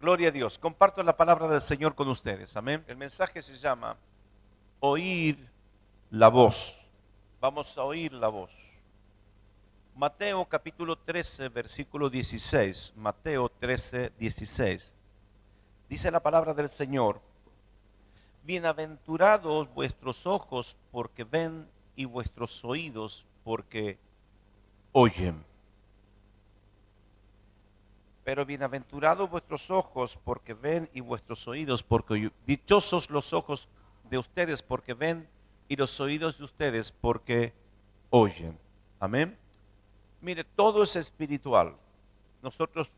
Gloria a Dios. Comparto la palabra del Señor con ustedes. Amén. El mensaje se llama oír la voz. Vamos a oír la voz. Mateo capítulo 13, versículo 16. Mateo 13, 16. Dice la palabra del Señor: bienaventurados vuestros ojos porque ven y vuestros oídos porque oyen. Pero bienaventurados vuestros ojos porque ven y vuestros oídos porque oyen. Dichosos los ojos de ustedes porque ven y los oídos de ustedes porque oyen. Amén. Mire, todo es espiritual. Nosotros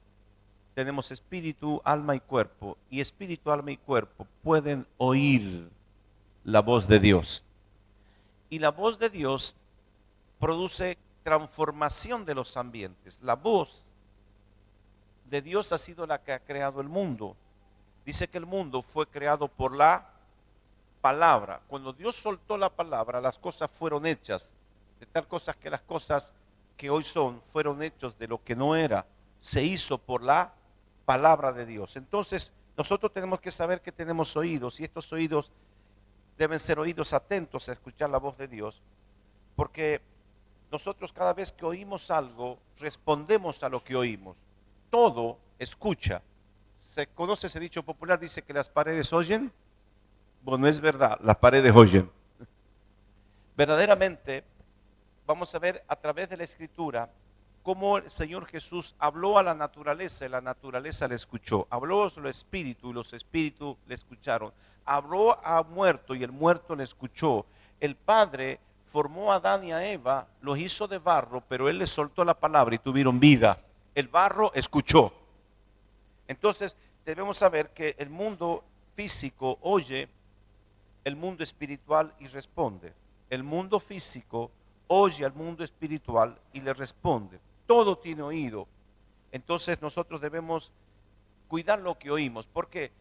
tenemos espíritu, alma y cuerpo. Y espíritu, alma y cuerpo pueden oír la voz de Dios. Y la voz de Dios produce transformación de los ambientes. La voz de Dios ha sido la que ha creado el mundo. Dice que el mundo fue creado por la palabra. Cuando Dios soltó la palabra, las cosas fueron hechas. De tal cosa que las cosas que hoy son fueron hechos de lo que no era. Se hizo por la palabra de Dios. Entonces, nosotros tenemos que saber que tenemos oídos y estos oídos deben ser oídos atentos a escuchar la voz de Dios, porque nosotros cada vez que oímos algo, respondemos a lo que oímos. Todo escucha. Se conoce ese dicho popular, dice que las paredes oyen. Bueno, es verdad, las paredes oyen. Verdaderamente, vamos a ver a través de la Escritura cómo el Señor Jesús habló a la naturaleza y la naturaleza le escuchó. Habló a los espíritus y los espíritus le escucharon. Habló a muerto y el muerto le escuchó. El Padre formó a Adán y a Eva, los hizo de barro, pero Él les soltó la palabra y tuvieron vida. El barro escuchó. Entonces debemos saber que el mundo físico oye, el mundo espiritual y responde. El mundo físico oye al mundo espiritual y le responde. Todo tiene oído. Entonces nosotros debemos cuidar lo que oímos. ¿Por qué?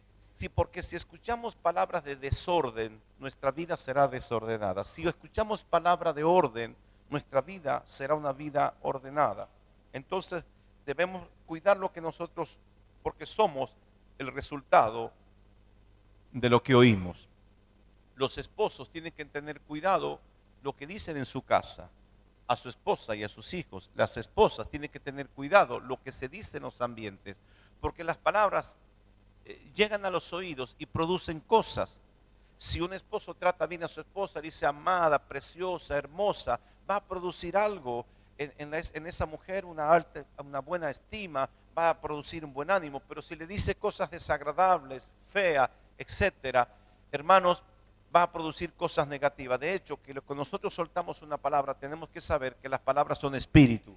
Porque si escuchamos palabras de desorden, nuestra vida será desordenada. Si escuchamos palabras de orden, nuestra vida será una vida ordenada. Entonces debemos cuidar lo que nosotros, porque somos el resultado de lo que oímos. Los esposos tienen que tener cuidado lo que dicen en su casa a su esposa y a sus hijos. Las esposas tienen que tener cuidado lo que se dice en los ambientes, porque las palabras llegan a los oídos y producen cosas. Si un esposo trata bien a su esposa, dice amada, preciosa, hermosa, va a producir algo en esa mujer, una buena estima, va a producir un buen ánimo. Pero si le dice cosas desagradables, feas, etcétera, hermanos, va a producir cosas negativas. De hecho, que nosotros soltamos una palabra, tenemos que saber que las palabras son espíritu.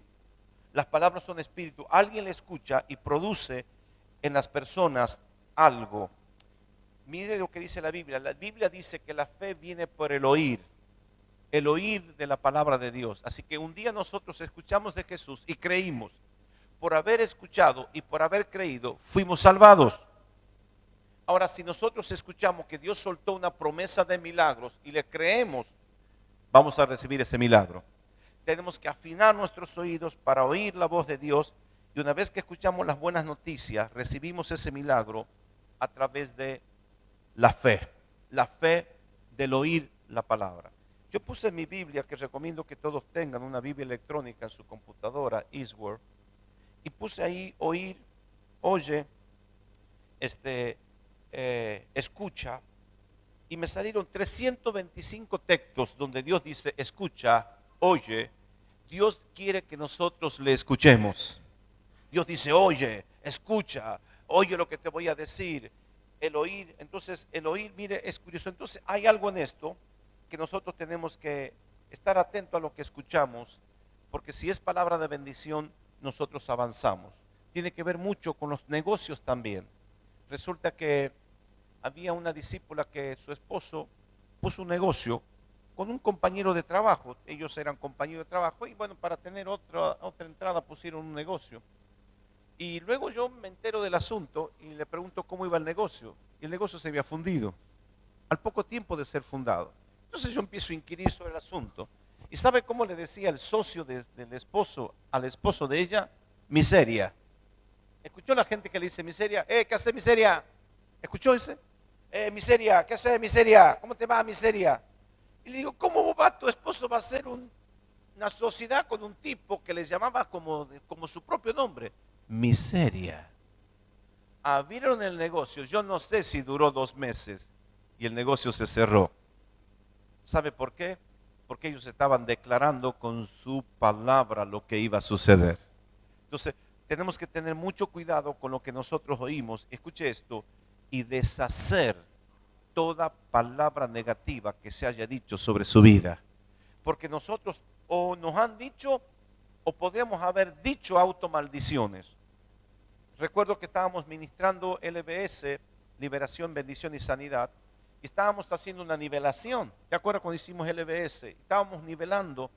Las palabras son espíritu. Alguien le escucha y produce en las personas algo. Mire lo que dice la Biblia. La Biblia dice que la fe viene por el oír de la palabra de Dios. Así que un día nosotros escuchamos de Jesús y creímos. Por haber escuchado y por haber creído, fuimos salvados. Ahora, si nosotros escuchamos que Dios soltó una promesa de milagros y le creemos, vamos a recibir ese milagro. Tenemos que afinar nuestros oídos para oír la voz de Dios, y una vez que escuchamos las buenas noticias, recibimos ese milagro a través de la fe del oír la palabra. Yo puse en mi Biblia, que recomiendo que todos tengan una Biblia electrónica en su computadora, Eastword, y puse ahí oír, oye, escucha, y me salieron 325 textos donde Dios dice escucha, oye. Dios quiere que nosotros le escuchemos. Dios dice oye, escucha, oye lo que te voy a decir. El oír, entonces el oír, mire, es curioso. Entonces hay algo en esto que nosotros tenemos que estar atentos a lo que escuchamos, porque si es palabra de bendición, nosotros avanzamos. Tiene que ver mucho con los negocios también. Resulta que había una discípula que su esposo puso un negocio con un compañero de trabajo. Ellos eran compañeros de trabajo y bueno, para tener otra entrada pusieron un negocio. Y luego yo me entero del asunto y le pregunto cómo iba el negocio. Y el negocio se había fundido al poco tiempo de ser fundado. Entonces yo empiezo a inquirir sobre el asunto. ¿Y sabe cómo le decía el socio del esposo al esposo de ella? Miseria. ¿Escuchó la gente que le dice miseria? ¿Qué hace miseria? ¿Escuchó ese? Miseria, ¿qué hace miseria? ¿Cómo te va miseria? Y le digo, ¿cómo va tu esposo va a hacer una sociedad con un tipo que les llamaba como su propio nombre? Miseria. Abrieron el negocio, yo no sé si duró 2 meses y el negocio se cerró. ¿Sabe por qué? Porque ellos estaban declarando con su palabra lo que iba a suceder. Entonces, tenemos que tener mucho cuidado con lo que nosotros oímos. Escuche esto, y deshacer toda palabra negativa que se haya dicho sobre su vida. Porque nosotros o nos han dicho o podríamos haber dicho automaldiciones. Recuerdo que estábamos ministrando LBS, Liberación, Bendición y Sanidad, y estábamos haciendo una nivelación. ¿Te acuerdas cuando hicimos LBS? Estábamos nivelando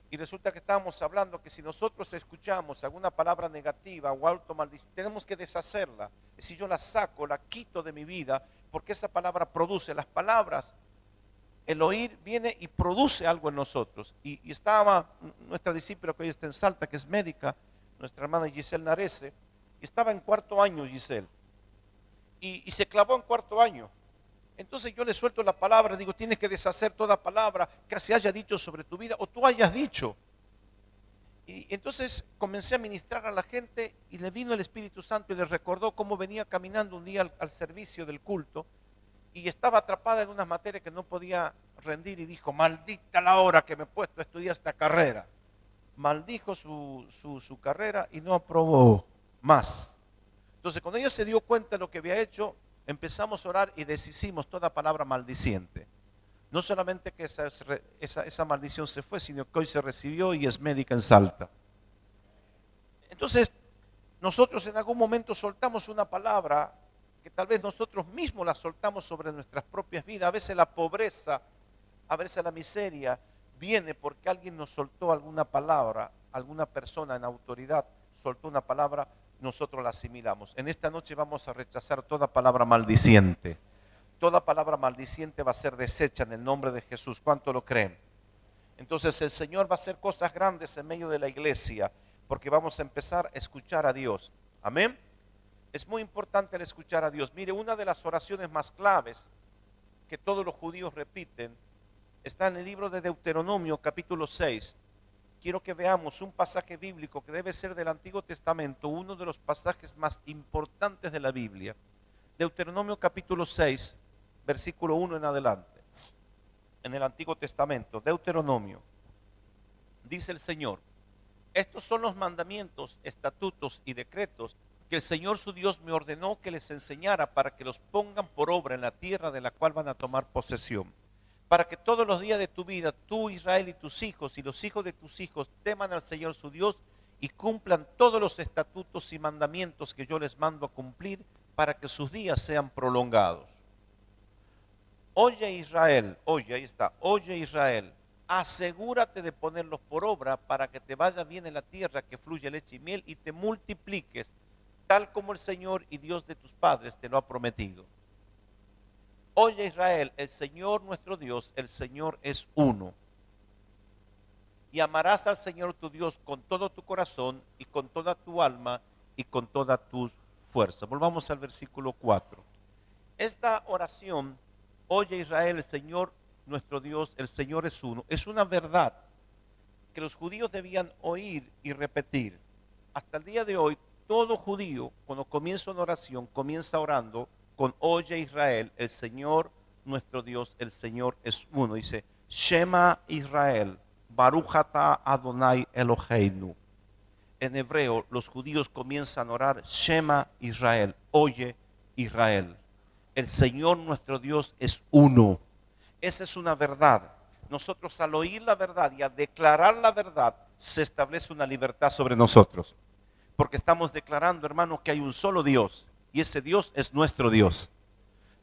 y resulta que estábamos hablando que si nosotros escuchamos alguna palabra negativa o automaldición, tenemos que deshacerla. Si yo la saco, la quito de mi vida, porque esa palabra produce las palabras. El oír viene y produce algo en nosotros. Y estaba nuestra discípula que hoy está en Salta, que es médica, nuestra hermana Giselle Narese, y estaba en 4º año Giselle. Y se clavó en 4º año. Entonces yo le suelto la palabra, digo, tienes que deshacer toda palabra que se haya dicho sobre tu vida o tú hayas dicho. Y entonces comencé a ministrar a la gente y le vino el Espíritu Santo y le recordó cómo venía caminando un día al servicio del culto y estaba atrapada en unas materias que no podía rendir y dijo, maldita la hora que me he puesto a estudiar esta carrera. Maldijo su carrera y no aprobó más. Entonces cuando ella se dio cuenta de lo que había hecho, empezamos a orar y deshicimos toda palabra maldiciente. No solamente que esa maldición se fue, sino que hoy se recibió y es médica en Salta. Entonces, nosotros en algún momento soltamos una palabra que tal vez nosotros mismos la soltamos sobre nuestras propias vidas. A veces la pobreza, a veces la miseria viene porque alguien nos soltó alguna palabra, alguna persona en autoridad soltó una palabra, nosotros la asimilamos. En esta noche vamos a rechazar toda palabra maldiciente. Toda palabra maldiciente va a ser deshecha en el nombre de Jesús. ¿Cuánto lo creen? Entonces el Señor va a hacer cosas grandes en medio de la iglesia porque vamos a empezar a escuchar a Dios. Amén. Es muy importante el escuchar a Dios. Mire, una de las oraciones más claves que todos los judíos repiten está en el libro de Deuteronomio capítulo 6. Quiero que veamos un pasaje bíblico que debe ser del Antiguo Testamento, uno de los pasajes más importantes de la Biblia. Deuteronomio capítulo 6, versículo 1 en adelante. En el Antiguo Testamento, Deuteronomio, dice el Señor, estos son los mandamientos, estatutos y decretos que el Señor su Dios me ordenó que les enseñara para que los pongan por obra en la tierra de la cual van a tomar posesión. Para que todos los días de tu vida, tú Israel y tus hijos y los hijos de tus hijos teman al Señor su Dios y cumplan todos los estatutos y mandamientos que yo les mando a cumplir para que sus días sean prolongados. Oye Israel, oye, ahí está, oye Israel, asegúrate de ponerlos por obra para que te vaya bien en la tierra que fluye leche y miel y te multipliques, tal como el Señor y Dios de tus padres te lo ha prometido. Oye Israel, el Señor nuestro Dios, el Señor es uno. Y amarás al Señor tu Dios con todo tu corazón y con toda tu alma y con toda tu fuerza. Volvamos al versículo 4. Esta oración, oye Israel, el Señor nuestro Dios, el Señor es uno, es una verdad que los judíos debían oír y repetir. Hasta el día de hoy, todo judío, cuando comienza una oración, comienza orando con oye Israel, el Señor nuestro Dios, el Señor es uno. Dice, Shema Israel, Baruch atah Adonai Eloheinu. En hebreo, los judíos comienzan a orar, Shema Israel, oye Israel. El Señor nuestro Dios es uno. Esa es una verdad. Nosotros al oír la verdad y al declarar la verdad, se establece una libertad sobre nosotros. Porque estamos declarando, hermanos, que hay un solo Dios y ese Dios es nuestro Dios.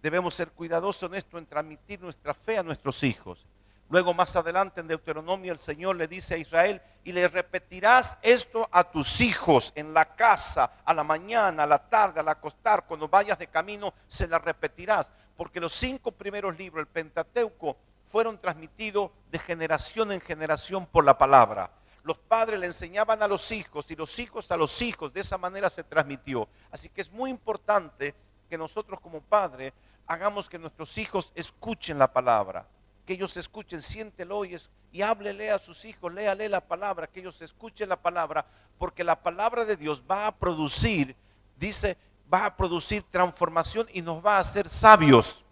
Debemos ser cuidadosos en esto, en transmitir nuestra fe a nuestros hijos. Luego más adelante en Deuteronomio el Señor le dice a Israel, y le repetirás esto a tus hijos en la casa, a la mañana, a la tarde, al acostar, cuando vayas de camino, se la repetirás. Porque los 5 primeros libros, el Pentateuco, fueron transmitidos de generación en generación por la palabra. Los padres le enseñaban a los hijos y los hijos a los hijos. De esa manera se transmitió. Así que es muy importante que nosotros como padres hagamos que nuestros hijos escuchen la palabra. Que ellos escuchen, siéntelo y háblele a sus hijos, léale la palabra, que ellos escuchen la palabra, porque la palabra de Dios va a producir, dice, va a producir transformación y nos va a hacer sabios.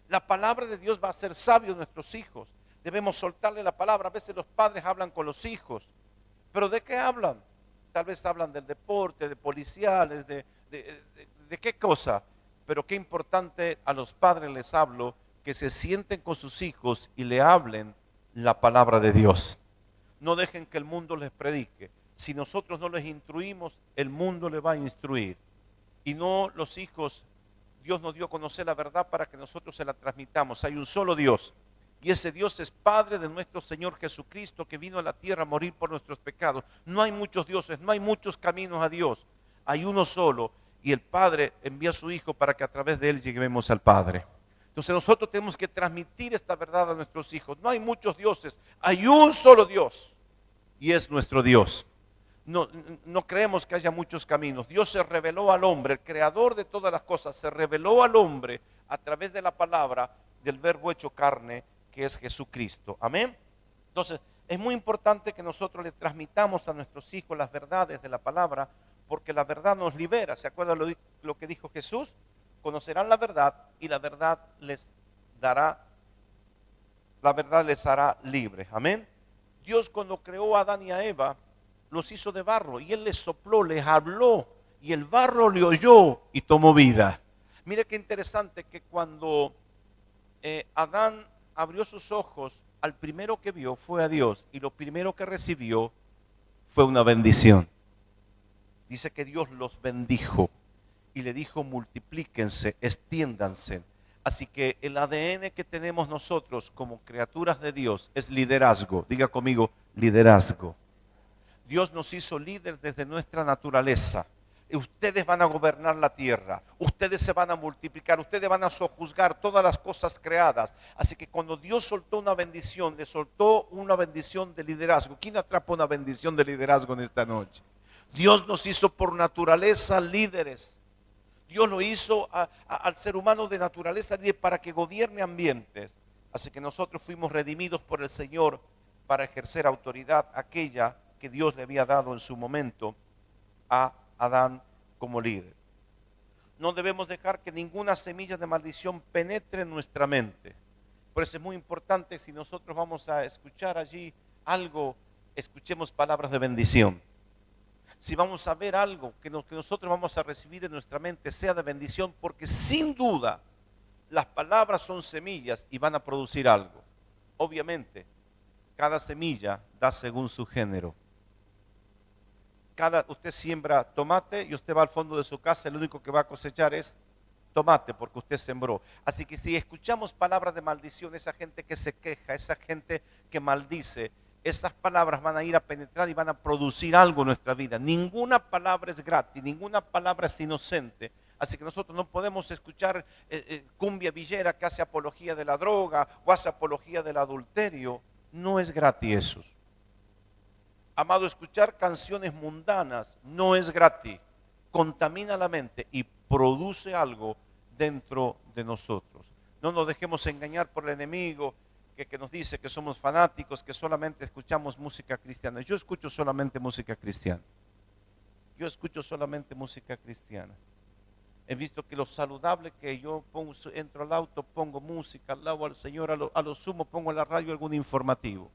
La palabra de Dios va a hacer sabios nuestros hijos. Debemos soltarle la palabra. A veces los padres hablan con los hijos, pero ¿de qué hablan? Tal vez hablan del deporte, de policiales, de qué cosa. Pero qué importante, a los padres les hablo, que se sienten con sus hijos y le hablen la palabra de Dios. No dejen que el mundo les predique. Si nosotros no les instruimos, el mundo les va a instruir. Y no los hijos, Dios nos dio a conocer la verdad para que nosotros se la transmitamos. Hay un solo Dios. Y ese Dios es Padre de nuestro Señor Jesucristo, que vino a la tierra a morir por nuestros pecados. No hay muchos dioses, no hay muchos caminos a Dios. Hay uno solo. Y el Padre envía a su Hijo para que a través de él lleguemos al Padre. Entonces nosotros tenemos que transmitir esta verdad a nuestros hijos. No hay muchos dioses, hay un solo Dios. Y es nuestro Dios. No creemos que haya muchos caminos. Dios se reveló al hombre, el creador de todas las cosas, se reveló al hombre a través de la palabra del verbo hecho carne, que es Jesucristo. Amén. Entonces es muy importante que nosotros le transmitamos a nuestros hijos las verdades de la palabra, porque la verdad nos libera. ¿Se acuerdan lo que dijo Jesús? Conocerán la verdad y la verdad les hará libres. Amén. Dios, cuando creó a Adán y a Eva, los hizo de barro y él les sopló, les habló y el barro le oyó y tomó vida. Mire qué interesante que cuando Adán abrió sus ojos, al primero que vio fue a Dios y lo primero que recibió fue una bendición. Dice que Dios los bendijo y le dijo: multiplíquense, extiéndanse. Así que el ADN que tenemos nosotros como criaturas de Dios es liderazgo. Diga conmigo, liderazgo. Dios nos hizo líderes desde nuestra naturaleza. Ustedes van a gobernar la tierra, ustedes se van a multiplicar, ustedes van a sojuzgar todas las cosas creadas. Así que cuando Dios soltó una bendición, le soltó una bendición de liderazgo. ¿Quién atrapa una bendición de liderazgo en esta noche? Dios nos hizo por naturaleza líderes. Dios lo hizo al ser humano de naturaleza líder para que gobierne ambientes. Así que nosotros fuimos redimidos por el Señor para ejercer autoridad aquella que Dios le había dado en su momento a Adán como líder. No debemos dejar que ninguna semilla de maldición penetre en nuestra mente. Por eso es muy importante, si nosotros vamos a escuchar allí algo, escuchemos palabras de bendición. Si vamos a ver algo que nosotros vamos a recibir en nuestra mente, sea de bendición, porque sin duda las palabras son semillas y van a producir algo. Obviamente, cada semilla da según su género. Usted siembra tomate y usted va al fondo de su casa, el único que va a cosechar es tomate porque usted sembró. Así que si escuchamos palabras de maldición, esa gente que se queja, esa gente que maldice, esas palabras van a ir a penetrar y van a producir algo en nuestra vida. Ninguna palabra es gratis, ninguna palabra es inocente. Así que nosotros no podemos escuchar cumbia villera que hace apología de la droga o hace apología del adulterio. No es gratis eso. Amado, escuchar canciones mundanas no es gratis. Contamina la mente y produce algo dentro de nosotros. No nos dejemos engañar por el enemigo que nos dice que somos fanáticos, que solamente escuchamos música cristiana. Yo escucho solamente música cristiana. Yo escucho solamente música cristiana. He visto que lo saludable que yo pongo, entro al auto, pongo música, alabo al Señor, a lo sumo pongo en la radio algún informativo.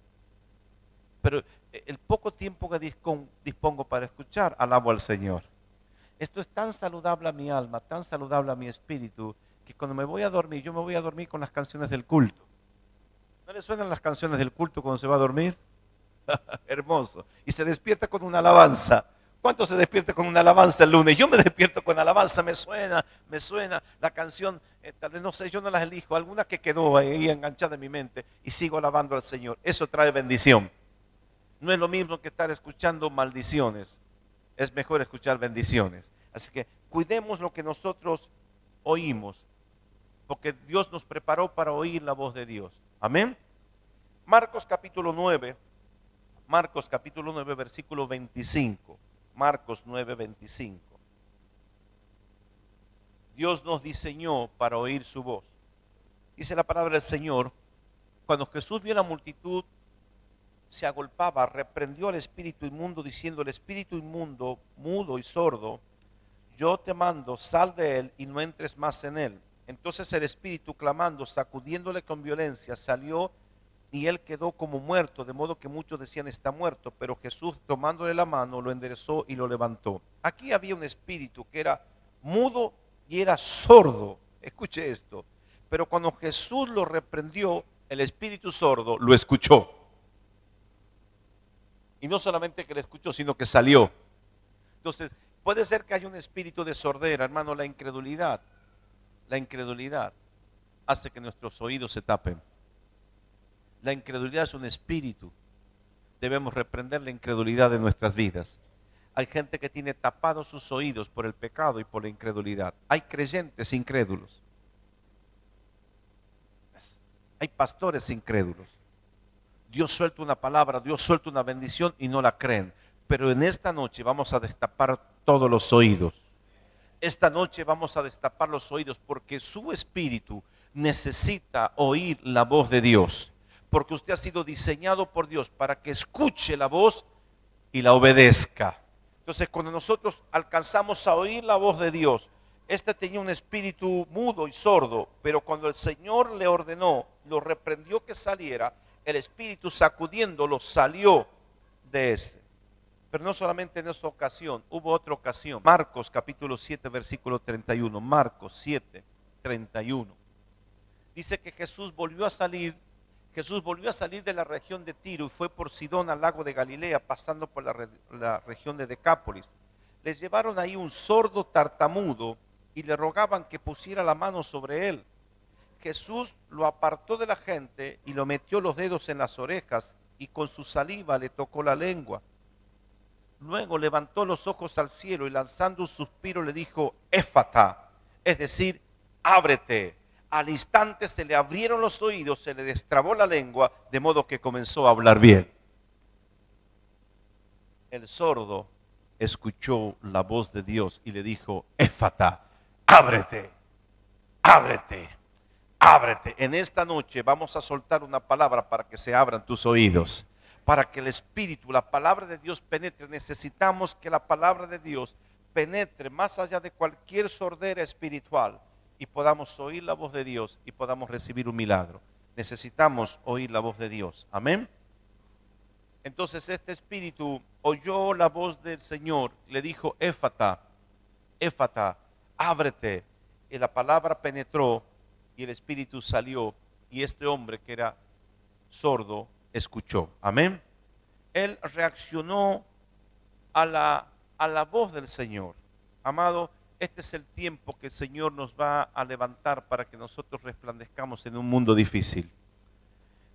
Pero el poco tiempo que dispongo para escuchar, alabo al Señor. Esto es tan saludable a mi alma, tan saludable a mi espíritu, que cuando me voy a dormir, yo me voy a dormir con las canciones del culto. ¿No le suenan las canciones del culto cuando se va a dormir? Hermoso. Y se despierta con una alabanza. ¿Cuánto se despierta con una alabanza el lunes? Yo me despierto con alabanza, me suena la canción, tal vez no sé, yo no las elijo, alguna que quedó ahí enganchada en mi mente y sigo alabando al Señor. Eso trae bendición. No es lo mismo que estar escuchando maldiciones. Es mejor escuchar bendiciones. Así que cuidemos lo que nosotros oímos, porque Dios nos preparó para oír la voz de Dios. Amén. Marcos capítulo 9, Marcos capítulo 9, versículo 25. Marcos 9, 25. Dios nos diseñó para oír su voz. Dice la palabra del Señor, cuando Jesús vio la multitud, se agolpaba, reprendió al espíritu inmundo, diciendo: el espíritu inmundo, mudo y sordo, yo te mando, sal de él y no entres más en él. Entonces el espíritu, clamando, sacudiéndole con violencia, salió, y él quedó como muerto, de modo que muchos decían: está muerto. Pero Jesús, tomándole la mano, lo enderezó y lo levantó. Aquí había un espíritu que era mudo y era sordo. Escuche esto. Pero cuando Jesús lo reprendió, el espíritu sordo lo escuchó. Y no solamente que lo escuchó, sino que salió. Entonces, puede ser que haya un espíritu de sordera, hermano. La incredulidad hace que nuestros oídos se tapen. La incredulidad es un espíritu. Debemos reprender la incredulidad de nuestras vidas. Hay gente que tiene tapados sus oídos por el pecado y por la incredulidad. Hay creyentes incrédulos. Hay pastores incrédulos. Dios suelta una palabra, Dios suelta una bendición y no la creen. Pero en esta noche vamos a destapar todos los oídos. Esta noche vamos a destapar los oídos porque su espíritu necesita oír la voz de Dios. Porque usted ha sido diseñado por Dios para que escuche la voz y la obedezca. Entonces, cuando nosotros alcanzamos a oír la voz de Dios, este tenía un espíritu mudo y sordo, pero cuando el Señor le ordenó, lo reprendió que saliera, el espíritu sacudiéndolo salió de ese. Pero no solamente en esta ocasión, hubo otra ocasión. Marcos capítulo 7, versículo 31. Marcos 7, 31. Dice que Jesús volvió a salir de la región de Tiro y fue por Sidón al lago de Galilea, pasando por la región de Decápolis. Les llevaron ahí un sordo tartamudo y le rogaban que pusiera la mano sobre él. Jesús lo apartó de la gente y lo metió los dedos en las orejas y con su saliva le tocó la lengua. Luego levantó los ojos al cielo y lanzando un suspiro le dijo: Éfata, es decir, ábrete. Al instante se le abrieron los oídos, se le destrabó la lengua, de modo que comenzó a hablar bien. El sordo escuchó la voz de Dios y le dijo: Éfata, ábrete, ábrete, ábrete. En esta noche vamos a soltar una palabra para que se abran tus oídos, para que el Espíritu, la palabra de Dios penetre. Necesitamos que la palabra de Dios penetre más allá de cualquier sordera espiritual y podamos oír la voz de Dios y podamos recibir un milagro. Necesitamos oír la voz de Dios. Amén. Entonces este espíritu oyó la voz del Señor, le dijo: Éfata, Éfata, ábrete. Y la palabra penetró y el espíritu salió y este hombre que era sordo escuchó. Amén. Él reaccionó a la voz del Señor. Amado, este es el tiempo que el Señor nos va a levantar para que nosotros resplandezcamos en un mundo difícil.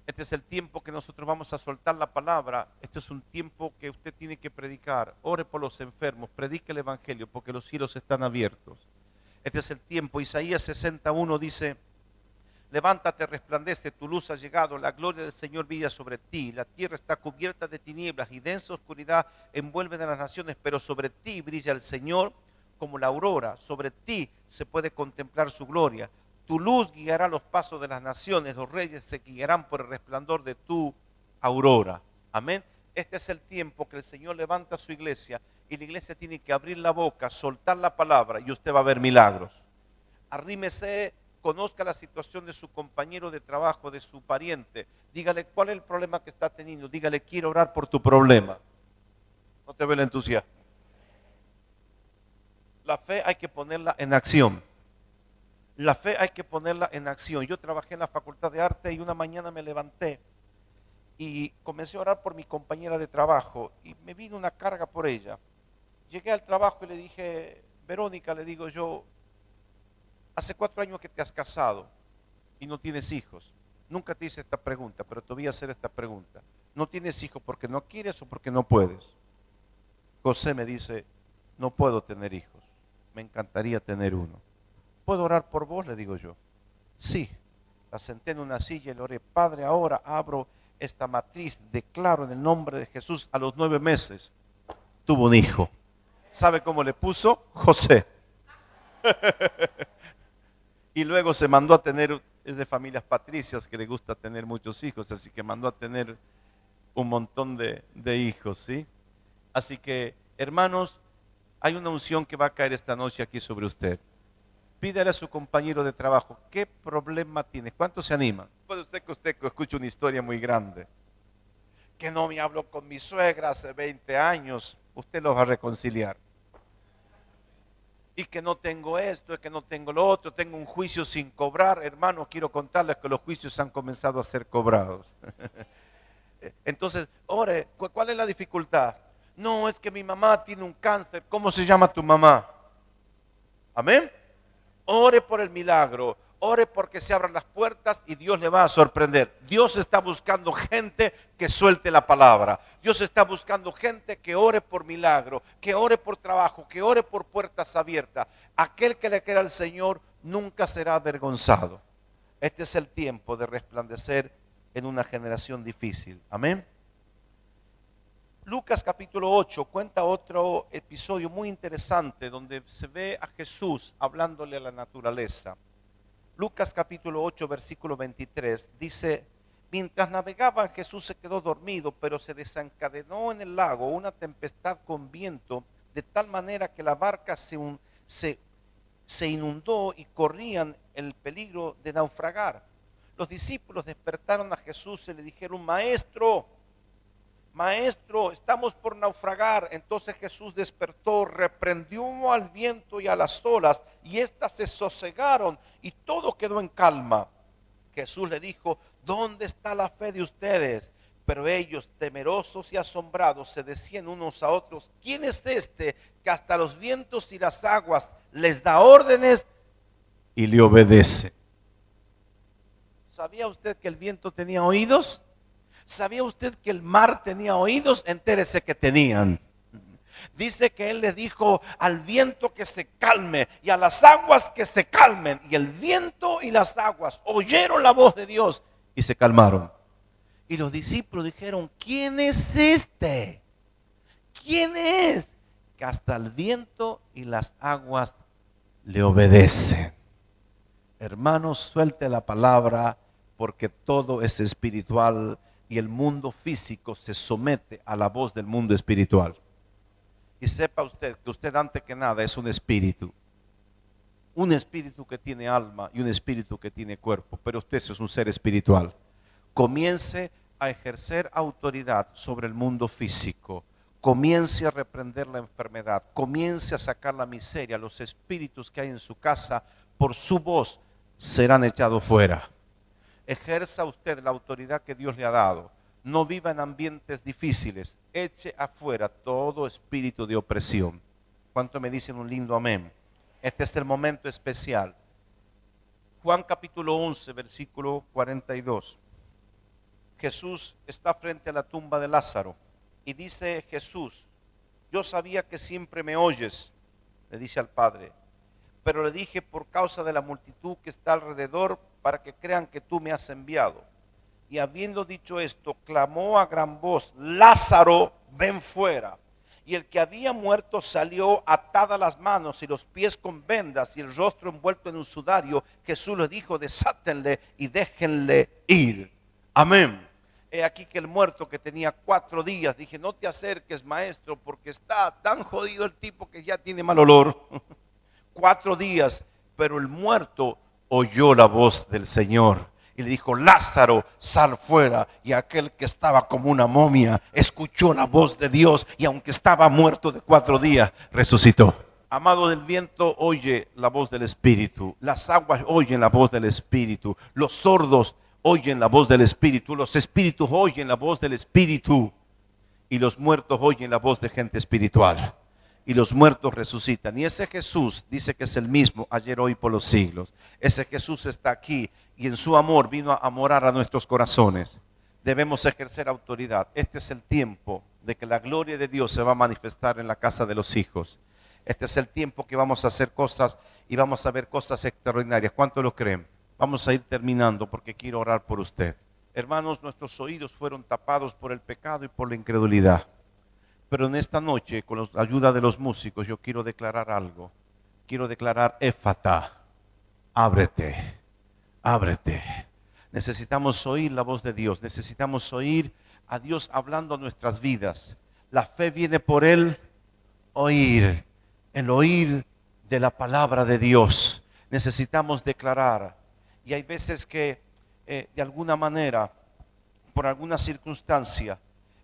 Este es el tiempo que nosotros vamos a soltar la palabra. Este es un tiempo que usted tiene que predicar. Ore por los enfermos, predique el evangelio porque los cielos están abiertos. Este es el tiempo. Isaías 61 dice: levántate, resplandece, tu luz ha llegado, la gloria del Señor brilla sobre ti. La tierra está cubierta de tinieblas y densa oscuridad envuelven a las naciones, pero sobre ti brilla el Señor como la aurora. Sobre ti se puede contemplar su gloria. Tu luz guiará los pasos de las naciones, los reyes se guiarán por el resplandor de tu aurora. Amén. Este es el tiempo que el Señor levanta a su iglesia y la iglesia tiene que abrir la boca, soltar la palabra y usted va a ver milagros. Arrímese, conozca la situación de su compañero de trabajo, de su pariente. Dígale cuál es el problema que está teniendo. Dígale: quiero orar por tu problema. No te ve el entusiasmo. La fe hay que ponerla en acción. La fe hay que ponerla en acción. Yo trabajé en la Facultad de Arte y una mañana me levanté y comencé a orar por mi compañera de trabajo y me vino una carga por ella. Llegué al trabajo y le dije: Verónica, le digo yo, hace 4 años que te has casado y no tienes hijos. Nunca te hice esta pregunta, pero te voy a hacer esta pregunta. ¿No tienes hijos porque no quieres o porque no puedes? José me dice: no puedo tener hijos, me encantaría tener uno. ¿Puedo orar por vos?, le digo yo. Sí. La senté en una silla y le oré: Padre, ahora abro esta matriz, declaro en el nombre de Jesús, a los 9 meses tuvo un hijo. ¿Sabe cómo le puso? José. Y luego se mandó a tener, es de familias patricias que le gusta tener muchos hijos, así que mandó a tener un montón de hijos, ¿sí? Así que, hermanos, hay una unción que va a caer esta noche aquí sobre usted. Pídale a su compañero de trabajo, ¿qué problema tiene? ¿Cuántos se animan? Puede usted que escuche una historia muy grande. Que no me habló con mi suegra hace 20 años. Usted los va a reconciliar. Y que no tengo esto, que no tengo lo otro, tengo un juicio sin cobrar. Hermanos, quiero contarles que los juicios han comenzado a ser cobrados. Entonces, ore, ¿cuál es la dificultad? No, es que mi mamá tiene un cáncer. ¿Cómo se llama tu mamá? Amén. Ore por el milagro, ore porque se abran las puertas y Dios le va a sorprender. Dios está buscando gente que suelte la palabra. Dios está buscando gente que ore por milagro, que ore por trabajo, que ore por puertas abiertas. Aquel que le quiera al Señor nunca será avergonzado. Este es el tiempo de resplandecer en una generación difícil. Amén. Lucas capítulo 8 cuenta otro episodio muy interesante donde se ve a Jesús hablándole a la naturaleza. Lucas capítulo 8 versículo 23 dice: mientras navegaban Jesús se quedó dormido, pero se desencadenó en el lago una tempestad con viento, de tal manera que la barca se inundó y corrían el peligro de naufragar. Los discípulos despertaron a Jesús y le dijeron: Maestro, estamos por naufragar. Entonces Jesús despertó, reprendió al viento y a las olas, y éstas se sosegaron y todo quedó en calma. Jesús le dijo: ¿dónde está la fe de ustedes? Pero ellos, temerosos y asombrados, se decían unos a otros: ¿quién es este que hasta los vientos y las aguas les da órdenes y le obedece? ¿Sabía usted que el viento tenía oídos? ¿Sabía usted que el mar tenía oídos? Entérese que tenían. Dice que él le dijo al viento que se calme y a las aguas que se calmen. Y el viento y las aguas oyeron la voz de Dios y se calmaron. Y los discípulos dijeron: ¿quién es este? ¿Quién es? Que hasta el viento y las aguas le obedecen. Hermanos, suelte la palabra, porque todo es espiritual y el mundo físico se somete a la voz del mundo espiritual. Y sepa usted que usted antes que nada es un espíritu que tiene alma y un espíritu que tiene cuerpo, pero usted es un ser espiritual. Comience a ejercer autoridad sobre el mundo físico. Comience a reprender la enfermedad, comience a sacar la miseria. Los espíritus que hay en su casa, por su voz serán echados fuera. Ejerza usted la autoridad que Dios le ha dado. No viva en ambientes difíciles. Eche afuera todo espíritu de opresión. ¿Cuánto me dicen un lindo amén? Este es el momento especial. Juan capítulo 11, versículo 42. Jesús está frente a la tumba de Lázaro y dice Jesús: yo sabía que siempre me oyes, le dice al Padre, pero le dije por causa de la multitud que está alrededor, para que crean que tú me has enviado. Y habiendo dicho esto, clamó a gran voz: Lázaro, ven fuera. Y el que había muerto salió, atadas las manos y los pies con vendas y el rostro envuelto en un sudario. Jesús le dijo: desátenle y déjenle ir. Amén. He aquí que el muerto, que tenía 4 días, dije: no te acerques, maestro, porque está tan jodido el tipo que ya tiene mal olor. 4 días, pero el muerto oyó la voz del Señor y le dijo: Lázaro, sal fuera. Y aquel que estaba como una momia escuchó la voz de Dios, y aunque estaba muerto de 4 días, resucitó. Amado, del viento oye la voz del Espíritu, las aguas oyen la voz del Espíritu, los sordos oyen la voz del Espíritu, los espíritus oyen la voz del Espíritu, y los muertos oyen la voz de gente espiritual. Y los muertos resucitan. Y ese Jesús dice que es el mismo ayer, hoy, por los siglos. Ese Jesús está aquí y en su amor vino a morar a nuestros corazones. Debemos ejercer autoridad. Este es el tiempo de que la gloria de Dios se va a manifestar en la casa de los hijos. Este es el tiempo que vamos a hacer cosas y vamos a ver cosas extraordinarias. ¿Cuántos lo creen? Vamos a ir terminando porque quiero orar por usted. Hermanos, nuestros oídos fueron tapados por el pecado y por la incredulidad. Pero en esta noche, con la ayuda de los músicos, yo quiero declarar algo. Quiero declarar: Éfata, ábrete, ábrete. Necesitamos oír la voz de Dios. Necesitamos oír a Dios hablando a nuestras vidas. La fe viene por el oír de la palabra de Dios. Necesitamos declarar. Y hay veces que de alguna manera, por alguna circunstancia,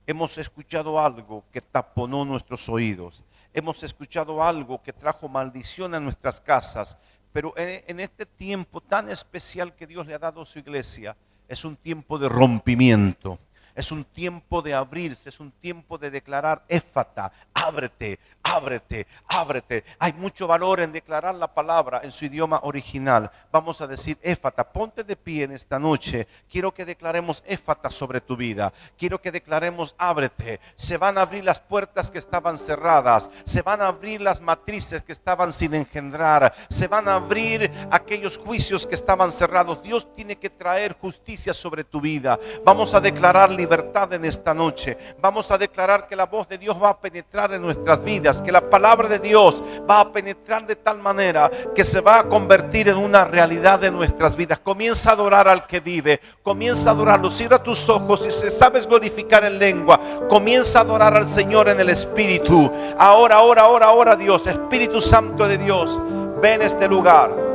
hemos escuchado algo que taponó nuestros oídos. Hemos escuchado algo que trajo maldición a nuestras casas. Pero en este tiempo tan especial que Dios le ha dado a su iglesia, es un tiempo de rompimiento. Es un tiempo de abrirse, es un tiempo de declarar: Éfata, ábrete, ábrete, ábrete. Hay mucho valor en declarar la palabra en su idioma original. Vamos a decir: Éfata, ponte de pie en esta noche. Quiero que declaremos Éfata sobre tu vida. Quiero que declaremos: ábrete. Se van a abrir las puertas que estaban cerradas. Se van a abrir las matrices que estaban sin engendrar. Se van a abrir aquellos juicios que estaban cerrados. Dios tiene que traer justicia sobre tu vida. Vamos a declarar libertad en esta noche. Vamos a declarar que la voz de Dios va a penetrar en nuestras vidas, que la palabra de Dios va a penetrar de tal manera que se va a convertir en una realidad de nuestras vidas. Comienza a adorar al que vive, comienza a adorarlo. Cierra tus ojos y si sabes glorificar en lengua, comienza a adorar al Señor en el Espíritu. Ahora Dios, Espíritu Santo de Dios, ven a este lugar.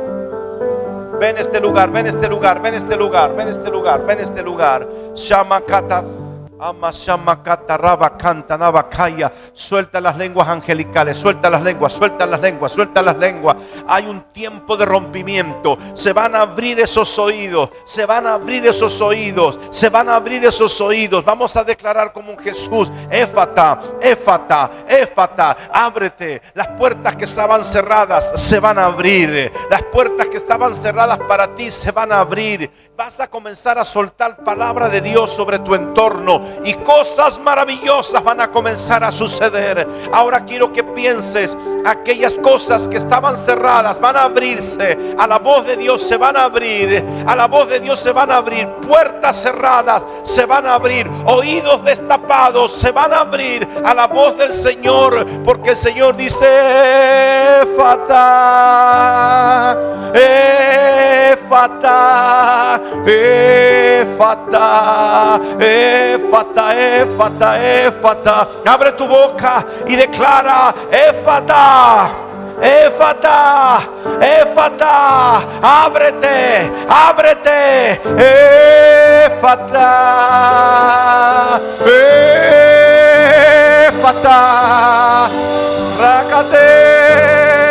Ven a este lugar, ven a este lugar, ven a este lugar, ven a este lugar, ven a este lugar. Shamakata, ama shamakata, raba canta, nabakaya. Suelta las lenguas angelicales, suelta las lenguas, suelta las lenguas, suelta las lenguas. Hay un tiempo de rompimiento. Se van a abrir esos oídos, se van a abrir esos oídos, se van a abrir esos oídos. Vamos a declarar como un Jesús: Éfata, Éfata, Éfata, ábrete. Las puertas que estaban cerradas se van a abrir. Las puertas que estaban cerradas para ti se van a abrir. Vas a comenzar a soltar palabra de Dios sobre tu entorno y cosas maravillosas van a comenzar a suceder. Ahora quiero que pienses: aquellas cosas que estaban cerradas van a abrirse. A la voz de Dios se van a abrir. A la voz de Dios se van a abrir. Puertas cerradas se van a abrir. Oídos destapados se van a abrir a la voz del Señor, porque el Señor dice: Éfata, Éfata, Éfata, Éfata, Éfata, Éfata. Abre tu boca y declara: Éfata, Éfata, Éfata, ábrete, ábrete, Éfata, Éfata, rácate,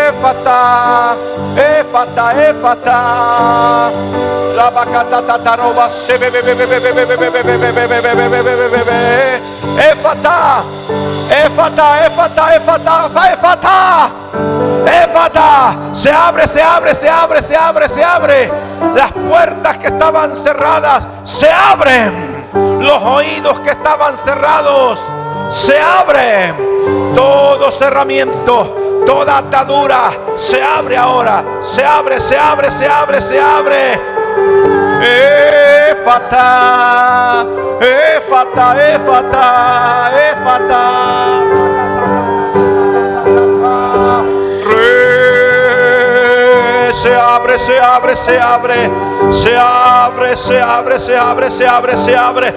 Éfata, Éfata, Éfata, la bacata tataroba, Éfata, Éfata, Éfata, Éfata, Éfata, Éfata, se abre, se abre, se abre, se abre, se abre. Las puertas que estaban cerradas se abren. Los oídos que estaban cerrados se abren. Todo cerramiento, toda atadura se abre ahora. Se abre, se abre, se abre, se abre. Éfata, Éfata, Éfata, Éfata. Se abre, se abre, se abre, se abre, se abre, se abre, se abre, se abre.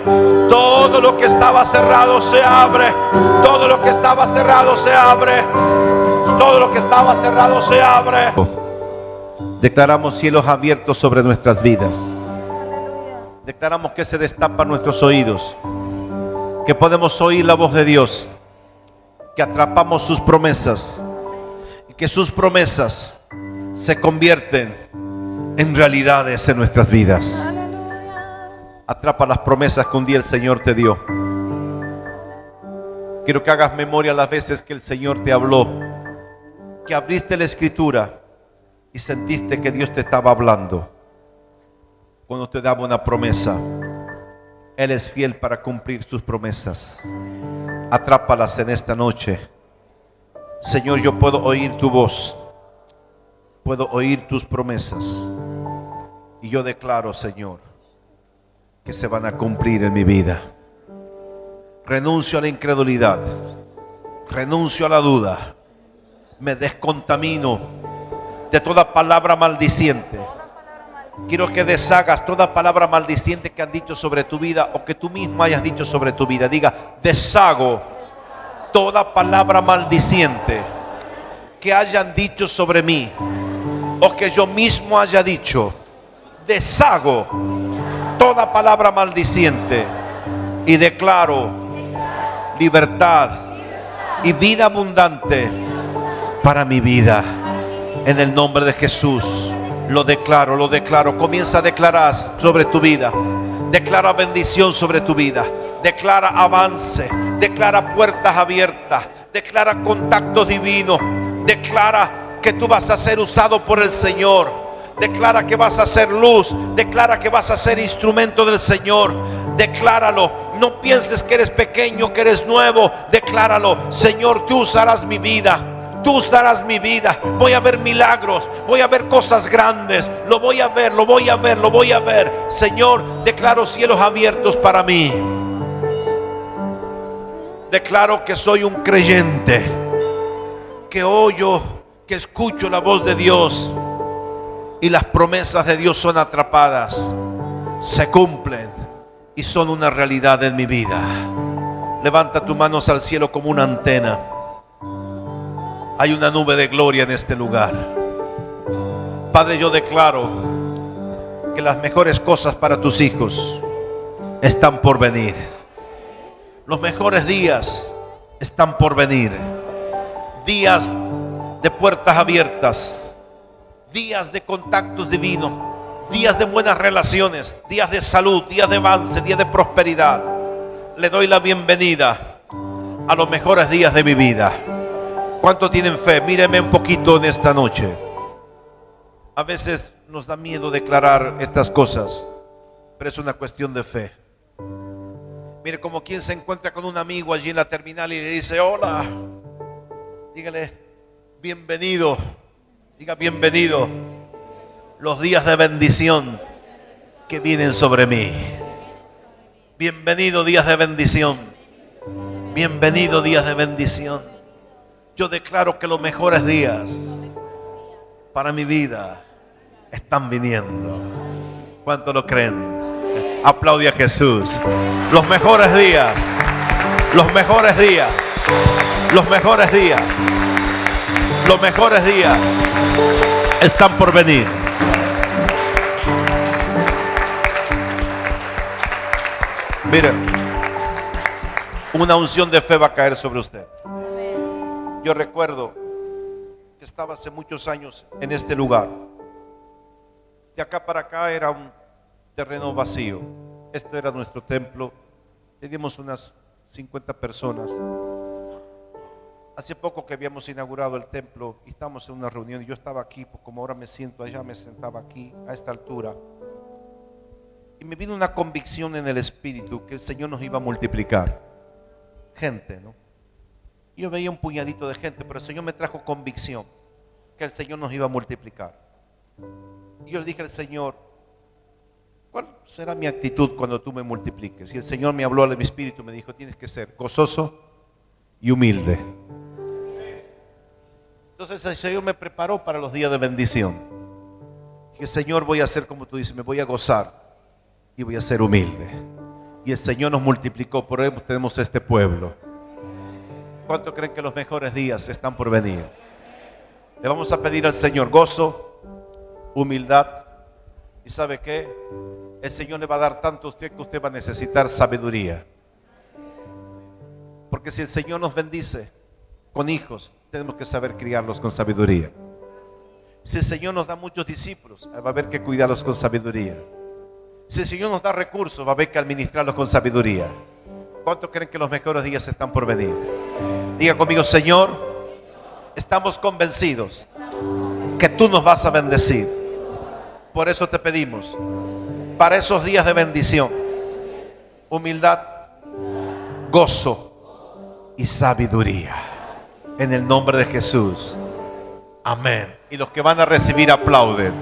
Todo lo que estaba cerrado se abre. Todo lo que estaba cerrado se abre. Todo lo que estaba cerrado se abre. Declaramos cielos abiertos sobre nuestras vidas. Declaramos que se destapan nuestros oídos, que podemos oír la voz de Dios, que atrapamos sus promesas y que sus promesas se convierten en realidades en nuestras vidas. Atrapa las promesas que un día el Señor te dio. Quiero que hagas memoria las veces que el Señor te habló, que abriste la Escritura y sentiste que Dios te estaba hablando. Cuando te daba una promesa, Él es fiel para cumplir sus promesas. Atrápalas en esta noche. Señor, yo puedo oír tu voz, puedo oír tus promesas, y yo declaro, Señor, que se van a cumplir en mi vida. Renuncio a la incredulidad, renuncio a la duda, me descontamino de toda palabra maldiciente. Quiero que deshagas toda palabra maldiciente que han dicho sobre tu vida o que tú mismo hayas dicho sobre tu vida. Diga, deshago toda palabra maldiciente que hayan dicho sobre mí o que yo mismo haya dicho. Deshago toda palabra maldiciente y declaro libertad y vida abundante para mi vida. En el nombre de Jesús lo declaro, lo declaro. Comienza a declarar sobre tu vida. Declara bendición sobre tu vida. Declara avance. Declara puertas abiertas. Declara contactos divinos. Declara que tú vas a ser usado por el Señor. Declara que vas a ser luz. Declara que vas a ser instrumento del Señor. Decláralo. No pienses que eres pequeño, que eres nuevo. Decláralo. Señor, tú usarás mi vida. Tú usarás mi vida. Voy a ver milagros. Voy a ver cosas grandes. Lo voy a ver, lo voy a ver, lo voy a ver. Señor, declaro cielos abiertos para mí. Declaro que soy un creyente, que oyo, que escucho la voz de Dios y las promesas de Dios son atrapadas, se cumplen y son una realidad en mi vida. Levanta tus manos al cielo como una antena. Hay una nube de gloria en este lugar. Padre, yo declaro que las mejores cosas para tus hijos están por venir. Los mejores días están por venir. Días de puertas abiertas, días de contactos divinos, días de buenas relaciones, días de salud, días de avance, días de prosperidad. Le doy la bienvenida a los mejores días de mi vida. ¿Cuántos tienen fe? Míreme un poquito en esta noche. A veces nos da miedo declarar estas cosas, pero es una cuestión de fe. Mire, como quien se encuentra con un amigo allí en la terminal y le dice: hola. Dígale: bienvenido. Diga: bienvenido. Los días de bendición que vienen sobre mí. Bienvenido días de bendición. Bienvenido días de bendición. Yo declaro que los mejores días para mi vida están viniendo. ¿Cuántos lo creen? Aplaude a Jesús. Los mejores días, los mejores días, los mejores días, los mejores días están por venir. Mire, una unción de fe va a caer sobre usted. Yo recuerdo que estaba hace muchos años en este lugar. De acá para acá era un terreno vacío. Esto era nuestro templo. Teníamos unas 50 personas. Hace poco que habíamos inaugurado el templo y estábamos en una reunión y yo estaba aquí, pues como ahora me siento allá, me sentaba aquí a esta altura. Y me vino una convicción en el espíritu que el Señor nos iba a multiplicar. Gente, ¿no? Yo veía un puñadito de gente, pero el Señor me trajo convicción que el Señor nos iba a multiplicar. Y yo le dije al Señor: ¿cuál será mi actitud cuando tú me multipliques? Y el Señor me habló a mi espíritu, me dijo: tienes que ser gozoso y humilde. Entonces el Señor me preparó para los días de bendición. Dije: Señor, voy a hacer como tú dices, me voy a gozar y voy a ser humilde. Y el Señor nos multiplicó, por eso tenemos este pueblo. ¿Cuántos creen que los mejores días están por venir? Le vamos a pedir al Señor gozo, humildad. ¿Y sabe qué? El Señor le va a dar tanto a usted que usted va a necesitar sabiduría. Porque si el Señor nos bendice con hijos, tenemos que saber criarlos con sabiduría. Si el Señor nos da muchos discípulos, va a haber que cuidarlos con sabiduría. Si el Señor nos da recursos, va a haber que administrarlos con sabiduría. ¿Cuántos creen que los mejores días están por venir? Diga conmigo: Señor, estamos convencidos que tú nos vas a bendecir. Por eso te pedimos, para esos días de bendición, humildad, gozo y sabiduría. En el nombre de Jesús. Amén. Y los que van a recibir aplauden.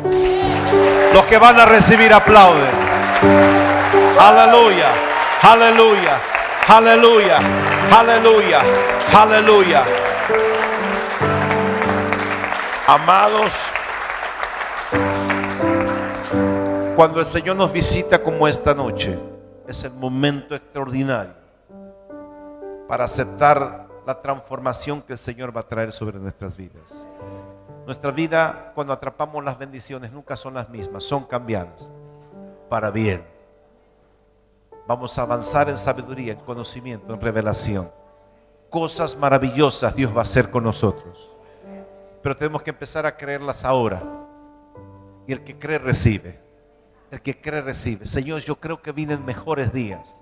Los que van a recibir aplauden. Aleluya, aleluya, aleluya, aleluya, aleluya. Amados, cuando el Señor nos visita como esta noche, es el momento extraordinario para aceptar la transformación que el Señor va a traer sobre nuestras vidas. Nuestra vida, cuando atrapamos las bendiciones, nunca son las mismas, son cambiadas para bien. Vamos a avanzar en sabiduría, en conocimiento, en revelación. Cosas maravillosas Dios va a hacer con nosotros, pero tenemos que empezar a creerlas ahora. Y el que cree recibe. El que cree recibe. Señor, yo creo que vienen mejores días.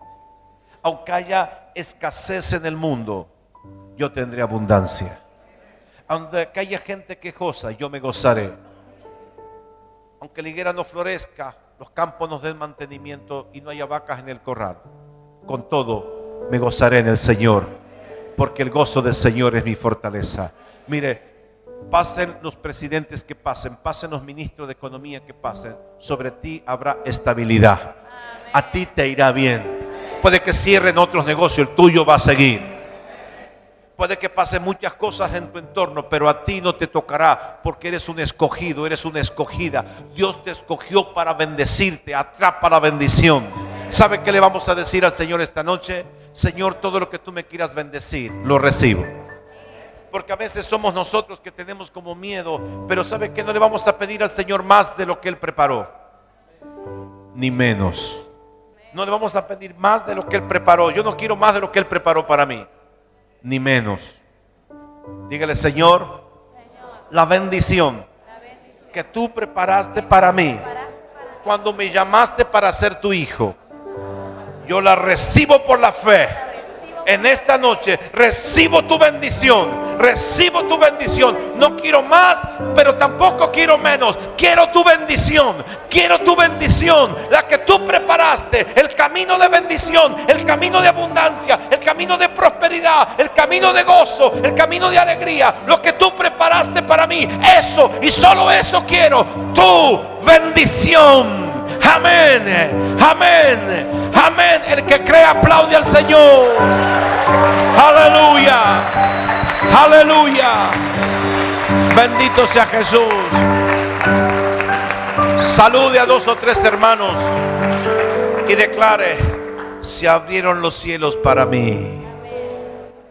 Aunque haya escasez en el mundo, yo tendré abundancia. Aunque haya gente quejosa, yo me gozaré. Aunque la higuera no florezca, los campos nos den mantenimiento y no haya vacas en el corral, con todo me gozaré en el Señor, porque el gozo del Señor es mi fortaleza. Mire, pasen los presidentes que pasen, pasen los ministros de economía que pasen, sobre ti habrá estabilidad. A ti te irá bien. Puede que cierren otros negocios, el tuyo va a seguir. Puede que pasen muchas cosas en tu entorno, pero a ti no te tocará, porque eres un escogido, eres una escogida. Dios te escogió para bendecirte. Atrapa la bendición. ¿Sabe qué le vamos a decir al Señor esta noche? Señor, todo lo que tú me quieras bendecir, lo recibo. Porque a veces somos nosotros que tenemos como miedo, pero ¿sabe qué? No le vamos a pedir al Señor más de lo que Él preparó, ni menos. No le vamos a pedir más de lo que Él preparó. Yo no quiero más de lo que Él preparó para mí, ni menos. Dígale: Señor, la bendición que tú preparaste para mí cuando me llamaste para ser tu hijo, yo la recibo por la fe. En esta noche recibo tu bendición, recibo tu bendición. No quiero más, pero tampoco quiero menos. Quiero tu bendición, la que tú preparaste, el camino de bendición, el camino de abundancia, el camino de prosperidad, el camino de gozo, el camino de alegría, lo que tú preparaste para mí. Eso y solo eso quiero, tu bendición. Amén, amén, amén. El que cree aplaude al Señor. Aleluya, aleluya. Bendito sea Jesús. Salude a 2 o 3 hermanos y declare: se abrieron los cielos para mí.